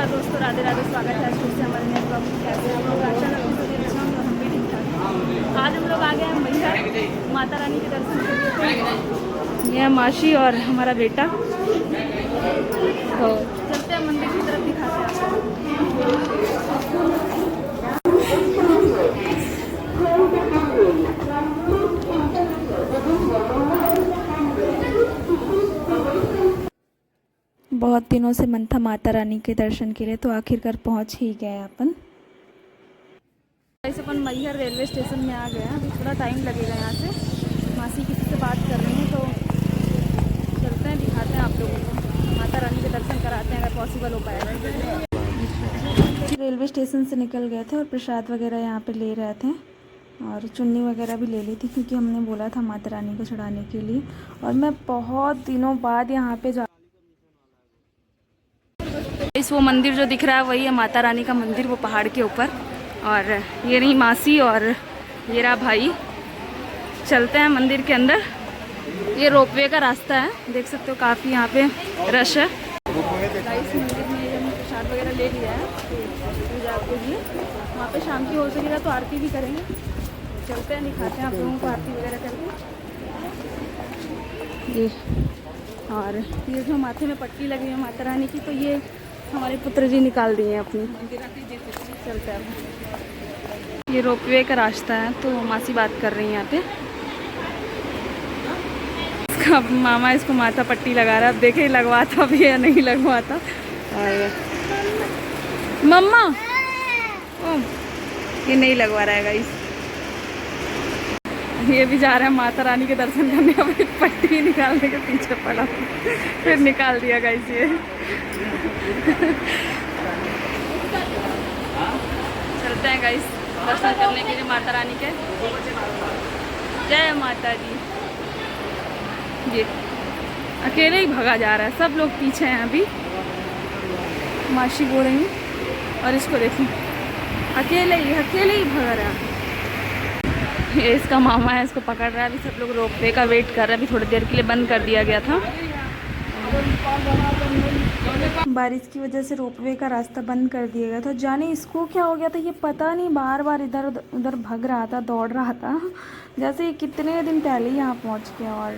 नमस्कार दोस्तों, राधे राधे। स्वागत है आज फिर से हमारे नए ब्लॉग में। कैसे हम लोग आशा करते हैं सभी अच्छा होंगे और हम भी ठीक ठाक। आज हम लोग आ गए हैं मैहर माता रानी के दर्शन के लिए। यह मासी और हमारा बेटा, तो चलते हैं मंदिर की तरफ, दिखाते हैं आपको। बहुत दिनों से मन था माता रानी के दर्शन के लिए, तो आखिरकार पहुंच ही गए अपन। ऐसे अपन मैहर रेलवे स्टेशन में आ गए हैं। अभी थोड़ा टाइम लगेगा यहाँ से। मासी किसी से बात कर रही हैं, तो चलते हैं, दिखाते हैं आप लोगों को। माता रानी के दर्शन कराते हैं अगर पॉसिबल हो पाएगा। रेलवे स्टेशन से निकल गए थे और प्रसाद वगैरह यहाँ पे ले रहे थे, और चुन्नी वगैरह भी ले ली थी क्योंकि हमने बोला था माता रानी को चढ़ाने के लिए। और मैं बहुत दिनों बाद यहाँ पे जा, इस वो मंदिर जो दिख रहा है वही है माता रानी का मंदिर, वो पहाड़ के ऊपर। और ये रही मासी और ये रहा भाई। चलते हैं मंदिर के अंदर। ये रोपवे का रास्ता है, देख सकते हो काफ़ी यहाँ पे रश है। इस मंदिर में हमने प्रसाद वगैरह ले लिया है पूजा के लिए। वहाँ पे शाम की हो सकेगा तो आरती भी करेंगे। चलते हैं, दिखाते हैं आप लोगों को आरती वगैरह करके। ये और ये जो माथे में पट्टी लगी है माता रानी की, तो ये हमारे पुत्र जी निकाल दिए हैं अपनी। चलते हैं। ये रोपवे का रास्ता है, तो मासी बात कर रही हैं यहाँ पे। इसका मामा इसको माथा पट्टी लगा रहा है। अब देखे लगवाता भी या नहीं लगवाता। और मम्मा ये नहीं लगवा रहा है गाइस। ये भी जा रहा है माता रानी के दर्शन करने। अब पट्टी निकालने के पीछे पड़ा, फिर निकाल दिया गाइस ये। चलते हैं गाइस दर्शन करने के लिए माता रानी के। जय माता दी। ये अकेले ही भगा जा रहा है, सब लोग पीछे हैं अभी। मासी बोल रही हूँ, और इसको देखिए अकेले ही भगा रहा है। ये इसका मामा है, इसको पकड़ रहा है। अभी सब लोग रोपवे का वेट कर रहे हैं। अभी थोड़ी देर के लिए बंद कर दिया गया था। बारिश की वजह से रोपवे का रास्ता बंद कर दिया गया था। जाने इसको क्या हो गया था, ये पता नहीं, बार बार इधर उधर भाग रहा था, दौड़ रहा था, जैसे ये कितने दिन पहले ही यहाँ पहुँच गया। और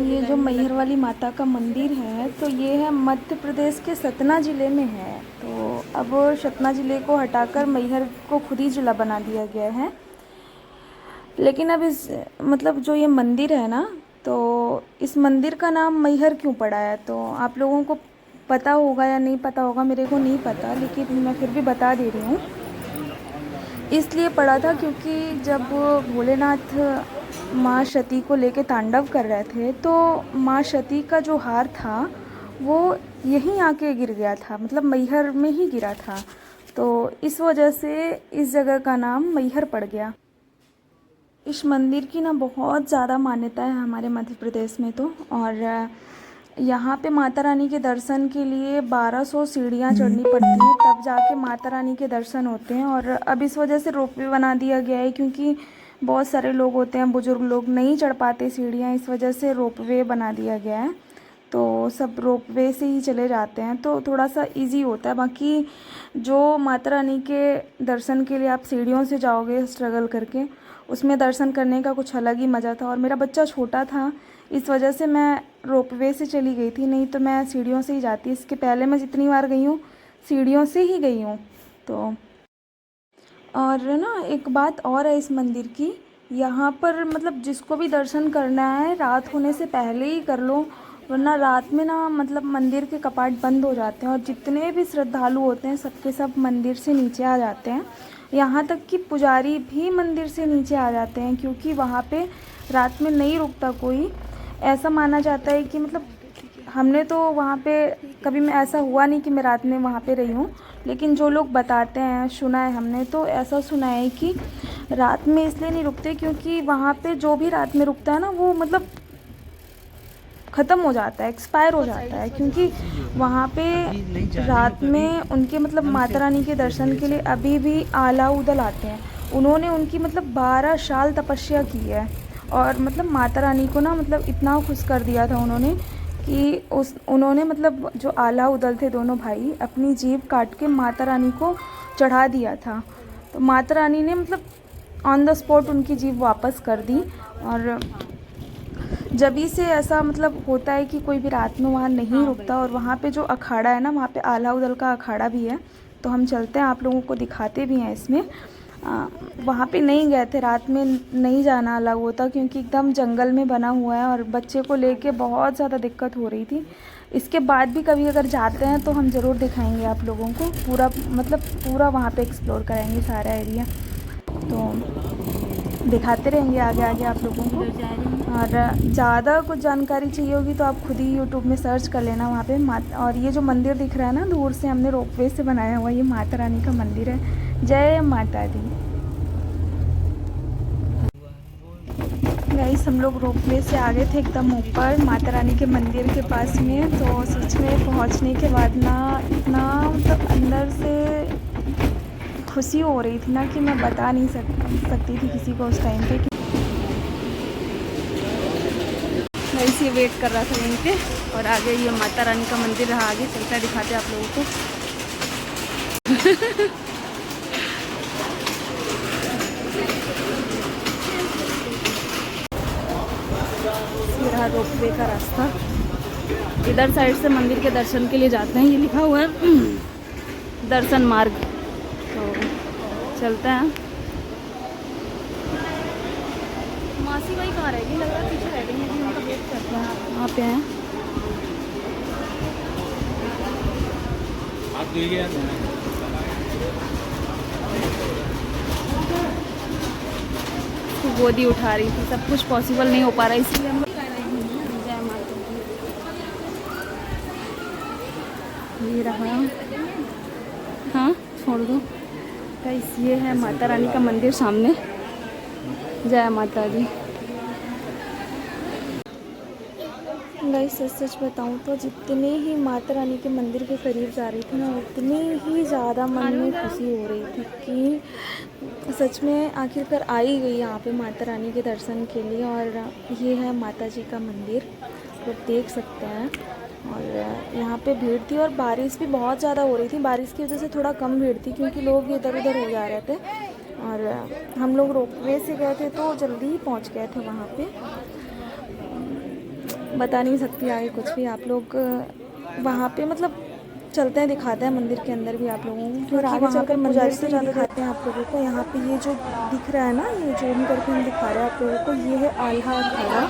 ये जो मैहर वाली माता का मंदिर है, तो ये है मध्य प्रदेश के सतना ज़िले में है। तो अब सतना ज़िले को हटाकर मैहर को खुद ही ज़िला बना दिया गया है। लेकिन अब इस मतलब जो ये मंदिर है ना, तो इस मंदिर का नाम मैहर क्यों पड़ा है, तो आप लोगों को पता होगा या नहीं पता होगा, मेरे को नहीं पता, लेकिन मैं फिर भी बता दे रही हूँ। इसलिए पड़ा था क्योंकि जब भोलेनाथ माँ सती को लेके तांडव कर रहे थे, तो माँ सती का जो हार था वो यहीं आके गिर गया था, मतलब मैहर में ही गिरा था। तो इस वजह से इस जगह का नाम मैहर पड़ गया। इस मंदिर की ना बहुत ज़्यादा मान्यता है हमारे मध्य प्रदेश में तो। और यहाँ पे माता रानी के दर्शन के लिए 1200 सीढ़ियाँ चढ़नी पड़ती हैं, तब जाके माता रानी के दर्शन होते हैं। और अब इस वजह से रोपवे बना दिया गया है, क्योंकि बहुत सारे लोग होते हैं, बुजुर्ग लोग नहीं चढ़ पाते सीढ़ियाँ, इस वजह से रोपवे बना दिया गया है। तो सब रोपवे से ही चले जाते हैं, तो थोड़ा सा इजी होता है। बाकी जो माता रानी के दर्शन के लिए आप सीढ़ियों से जाओगे स्ट्रगल करके, उसमें दर्शन करने का कुछ अलग ही मज़ा था। और मेरा बच्चा छोटा था, इस वजह से मैं रोपवे से चली गई थी, नहीं तो मैं सीढ़ियों से ही जाती। इसके पहले मैं जितनी बार गई हूँ सीढ़ियों से ही गई हूँ। तो और ना एक बात और है इस मंदिर की, यहाँ पर मतलब जिसको भी दर्शन करना है रात होने से पहले ही कर लो, वरना रात में ना मतलब मंदिर के कपाट बंद हो जाते हैं और जितने भी श्रद्धालु होते हैं सबके सब मंदिर से नीचे आ जाते हैं। यहाँ तक कि पुजारी भी मंदिर से नीचे आ जाते हैं, क्योंकि वहाँ पे रात में नहीं रुकता कोई। ऐसा माना जाता है कि मतलब हमने तो वहाँ पे कभी मैं ऐसा हुआ नहीं कि मैं रात में वहाँ पे रही हूँ, लेकिन जो लोग बताते हैं, सुना है हमने, तो ऐसा सुना है कि रात में इसलिए नहीं रुकते क्योंकि वहाँ पे जो भी रात में रुकता है ना, वो मतलब ख़त्म हो जाता है, एक्सपायर हो जाता है। क्योंकि वहाँ पे रात में उनके मतलब माता रानी के दर्शन के लिए अभी भी आला उदल आते हैं। उन्होंने उनकी मतलब 12 साल तपस्या की है, और मतलब माता रानी को ना मतलब इतना खुश कर दिया था उन्होंने कि उन्होंने मतलब जो आला उदल थे दोनों भाई, अपनी जीभ काट के माता रानी को चढ़ा दिया था। तो माता रानी ने मतलब ऑन द स्पॉट उनकी जीभ वापस कर दी। और जभी से ऐसा मतलब होता है कि कोई भी रात में वहाँ नहीं रुकता। और वहाँ पे जो अखाड़ा है ना, वहाँ पे आला उदल का अखाड़ा भी है। तो हम चलते हैं, आप लोगों को दिखाते भी हैं इसमें। वहाँ पे नहीं गए थे, रात में नहीं जाना अलाउ होता, क्योंकि एकदम जंगल में बना हुआ है और बच्चे को लेके बहुत ज़्यादा दिक्कत हो रही थी। इसके बाद भी कभी अगर जाते हैं तो हम ज़रूर दिखाएंगे आप लोगों को पूरा, मतलब पूरा वहाँ पे एक्सप्लोर कराएंगे सारा एरिया। तो दिखाते रहेंगे आगे आगे आप लोगों को। और ज़्यादा कुछ जानकारी चाहिए होगी तो आप खुद ही यूट्यूब में सर्च कर लेना वहाँ पे। और ये जो मंदिर दिख रहा है ना दूर से, हमने रोपवे से बनाया हुआ, ये माता रानी का मंदिर है। जय माता दी। गाइस हम लोग रोपवे से आ गए थे एकदम ऊपर माता रानी के मंदिर के पास में। तो सच में पहुंचने के बाद ना इतना मतलब अंदर से खुशी हो रही थी ना कि मैं बता नहीं सकती थी किसी को उस टाइम पे। गाइस ये वेट कर रहा था यहीं पे, और आगे ये माता रानी का मंदिर रहा, आगे चलता है दिखाते आप लोगों को। रहा रोपवे का रास्ता, इधर साइड से मंदिर के दर्शन के लिए जाते हैं। ये लिखा हुआ है दर्शन मार्ग। तो चलते हैं। मासी भाई कहाँ रहेगी, लग रहा है पीछे रह गई है, उनका वेट करते हैं। वहाँ पे हैं तो गोदी उठा रही थी, सब कुछ पॉसिबल नहीं हो पा रहा, इसलिए हम ये रहा। हाँ छोड़ दो गाइस, ये है माता रानी का मंदिर सामने। जय माता दी। गाइस सच बताऊँ तो जितने ही माता रानी के मंदिर के करीब जा रही थी ना, उतनी ही ज़्यादा मन में खुशी हो रही थी कि सच में आखिरकार आ ही गई यहाँ पे माता रानी के दर्शन के लिए। और ये है माता जी का मंदिर, तो देख सकते हैं। और यहाँ पे भीड़ थी और बारिश भी बहुत ज़्यादा हो रही थी। बारिश की वजह से थोड़ा कम भीड़ थी, क्योंकि लोग इधर उधर हो जा रहे थे। और हम लोग रोपवे से गए थे तो जल्दी ही पहुँच गए थे वहाँ पे। बता नहीं सकती आगे कुछ भी। आप लोग वहाँ पे मतलब चलते हैं, दिखाते हैं मंदिर के अंदर भी आप लोगों को, क्योंकि आगे चलकर पुजारी से ज़्यादा दिखाते हैं आप लोगों को। यहाँ पे ये जो दिख रहा है ना, ये जूम करके हम दिखा रहे हैं आप लोगों को, ये है आल्हा अखाड़ा।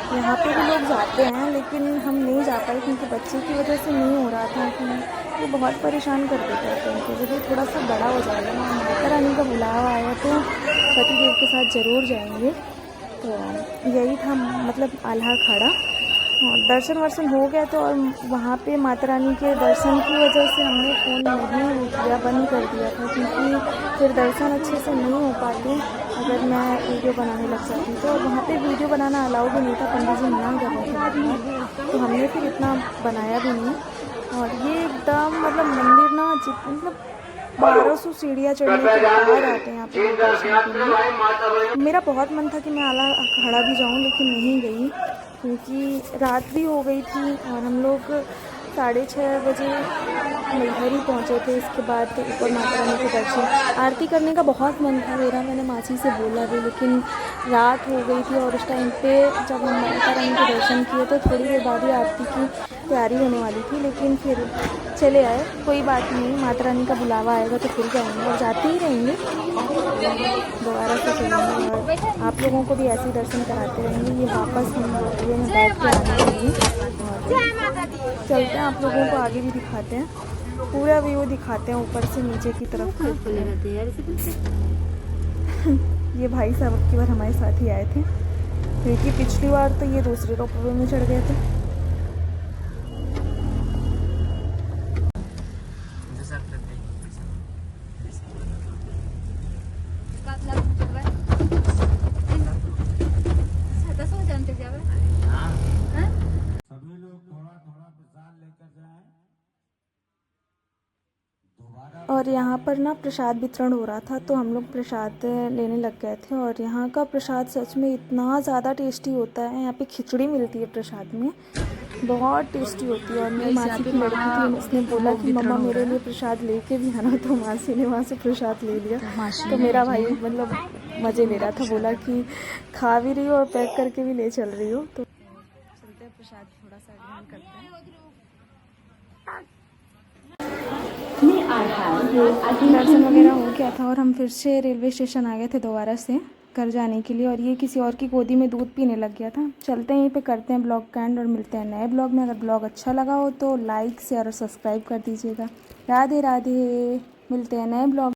यहाँ पे भी लोग जाते हैं, लेकिन हम नहीं जा पाए क्योंकि बच्चे की वजह से नहीं हो रहा था, कि वो बहुत परेशान कर देता है। तो जब ये थोड़ा सा बड़ा हो जाएगा ना, माता रानी का बुलावा आएगा तो पतिदेव के साथ ज़रूर जाएंगे। तो यही था मतलब आल्हा अखाड़ा। और दर्शन वर्शन हो गया तो, और वहाँ पे माता रानी के दर्शन की वजह से हमने फ़ोन नहीं किया, बंद कर दिया था, क्योंकि फिर दर्शन अच्छे से नहीं हो पाते अगर मैं वीडियो बनाने लग जाती। तो वहाँ पे वीडियो बनाना अलाउ भी नहीं था, पंडित जी मना कर रहे थे, तो हमने फिर इतना बनाया भी नहीं। और ये एकदम मतलब मंदिर ना मतलब 1200 सीढ़ियाँ चढ़ने के बाद आते हैं यहाँ पे दर्शन के लिए। मेरा बहुत मन था कि मैं आला अखाड़ा भी जाऊँ, लेकिन नहीं गई क्योंकि रात भी हो गई थी। और हम लोग 6:30 बजे मैहर ही पहुँचे थे। इसके बाद ऊपर माता रानी के दर्शन, आरती करने का बहुत मन था मेरा, मैंने मासी से बोला भी, लेकिन रात हो गई थी। और उस टाइम पे जब हम माता रानी के दर्शन किए तो थोड़ी देर बाद ही आरती की तैयारी होने वाली थी, लेकिन फिर चले आए। कोई बात नहीं, माता रानी का बुलावा आएगा तो फिर जाएंगे, और जाते ही रहेंगे, दोबारा से चलेंगे और आप लोगों को भी ऐसे ही दर्शन कराते रहेंगे। ये वापस हम रोपवे में बैठ के आने वाली। और चलते हैं, आप लोगों को आगे भी दिखाते हैं, पूरा व्यू दिखाते हैं ऊपर से नीचे की तरफ। ये भाई साहब अब की बार हमारे साथ ही आए थे, क्योंकि पिछली बार तो ये दूसरे रोपवे में चढ़ गए थे। और यहाँ पर ना प्रसाद वितरण हो रहा था, तो हम लोग प्रसाद लेने लग गए थे। और यहाँ का प्रसाद सच में इतना ज़्यादा टेस्टी होता है। यहाँ पे खिचड़ी मिलती है प्रसाद में, बहुत टेस्टी होती है। और मेरी मासी की लड़की थी, उसने बोला कि मम्मा मेरे लिए प्रसाद लेके भी आना, तो मासी ने वहाँ से प्रसाद ले लिया। तो मेरा भाई मतलब मज़े ले रहा था, बोला कि खा भी रही हो और पैक करके भी ले चल रही हो। तो चलते हैं प्रसाद थोड़ा सा ग्रहण करते हैं। दर्शन वगैरह हो गया था और हम फिर से रेलवे स्टेशन आ गए थे दोबारा से घर जाने के लिए। और ये किसी और की गोदी में दूध पीने लग गया था। चलते हैं यहीं पे, करते हैं ब्लॉग का एंड और मिलते हैं नए ब्लॉग में। अगर ब्लॉग अच्छा लगा हो तो लाइक शेयर और सब्सक्राइब कर दीजिएगा। राधे राधे, मिलते हैं नए ब्लॉग।